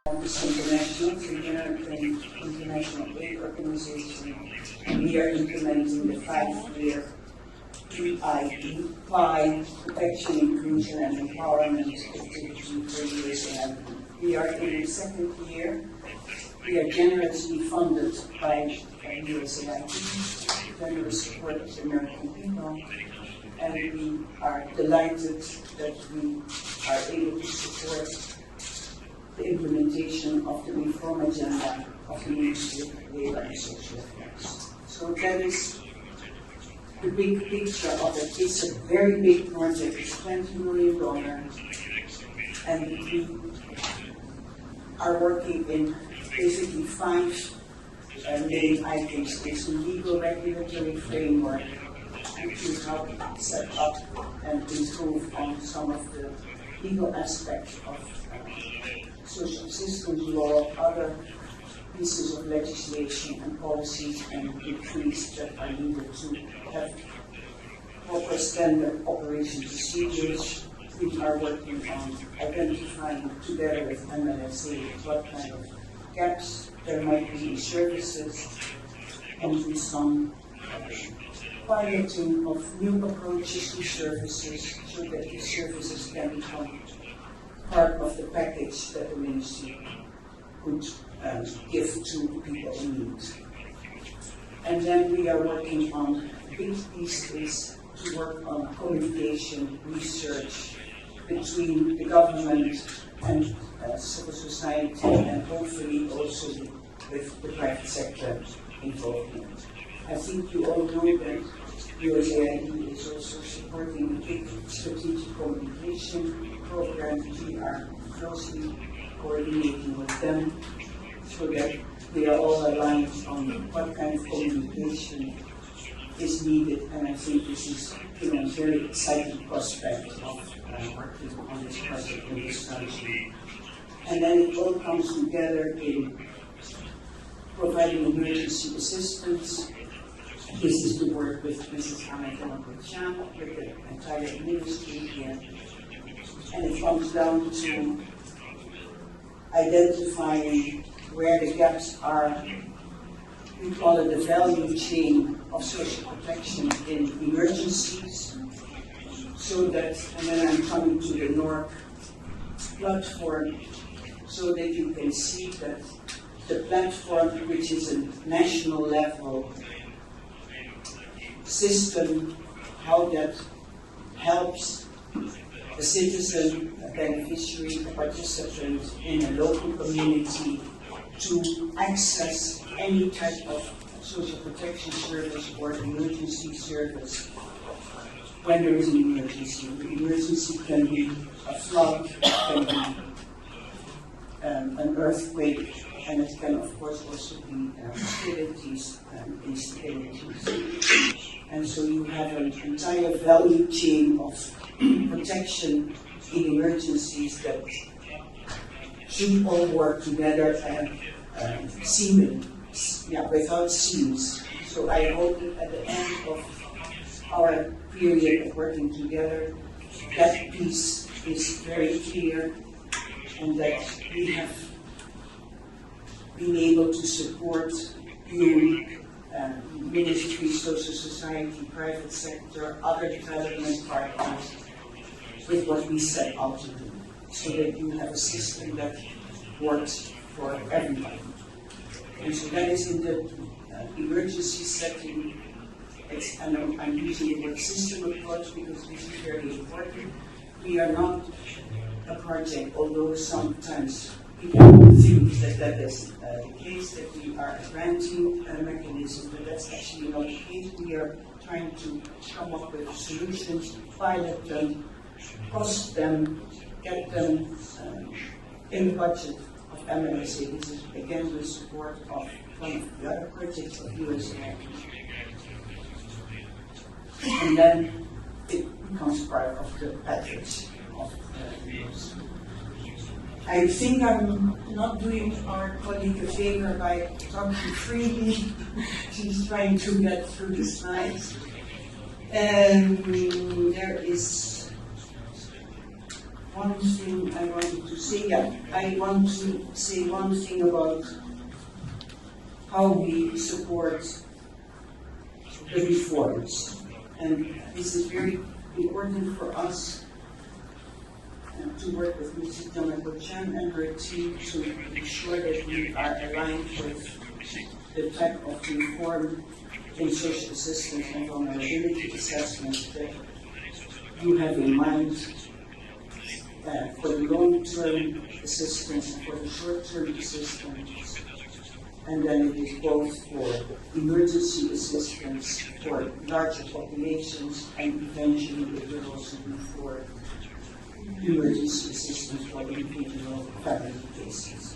International, international aid organization, and we are implementing the 5-year PIE, Protection, Inclusion, and Empowerment activity for USAID. We are in the second year. We are generously funded by USAID, generous support of the American people, and we are delighted that we are able to support the implementation of the reform agenda of the Ministry of Labor and Social Affairs. So that is the big picture of it. It's a very big project. It's $20 million, and we are working in basically 5 main items. It's a legal regulatory framework to help set up and improve on some of the legal aspects of social assistance law, other pieces of legislation and policies and decrees that are needed to have proper standard operation procedures. We are working on identifying together with MLSA what kind of gaps there might be in services, and do some piloting of new approaches to services so that these services can become part of the package that the ministry could give to people in need. And then we are working on, a big piece is to work on communication, research between the government and civil society, and hopefully also with the private sector involvement. I think you all know that USAID is also supporting a big strategic communication program. We are closely coordinating with them so that they are all aligned on what kind of communication is needed, and I think this is a very exciting prospect of working on this project in this country. And then it all comes together in providing emergency assistance. This is the work with Mrs. Amendolanchan, with the entire ministry here. And it comes down to identifying where the gaps are. We call it the value chain of social protection in emergencies. So that, and then I'm coming to the NORC platform, so that you can see that the platform, which is a national level system, how that helps a citizen, a beneficiary, a participant in a local community to access any type of social protection service or emergency service when there is an emergency. The emergency can be a flood, can be an earthquake, and it can of course also be hostilities and instabilities. And so you have an entire value chain of protection in emergencies that should all work together and without seams. So I hope that at the end of our period of working together, that piece is very clear, and that we have been able to support you, ministry, social society, private sector, other development partners, with what we set out to do, so that you have a system that works for everybody. And so that is in the emergency setting. And I'm using the word system approach because this is very important. We are not a project, although sometimes people think that that is the case, that we are a granting mechanism, but that's actually not the case. We are trying to come up with solutions, pilot them, cost them, get them in the budget of MLSA. This is again the support of one of the other projects of USAID. And then it becomes part of the package of yours. I think I'm not doing our colleague a favor by talking freely. She's trying to get through the slides. There is one thing I wanted to say, I want to say one thing about how we support the reforms. And this is very important for us to work with Mrs. Damagochen and her team to ensure that we are aligned with the type of reform in social assistance and vulnerability assessment that you have in mind for the long-term assistance and for the short-term assistance. And then it is both for emergency assistance for larger populations, and eventually it will also be for emergency assistance for individual family cases.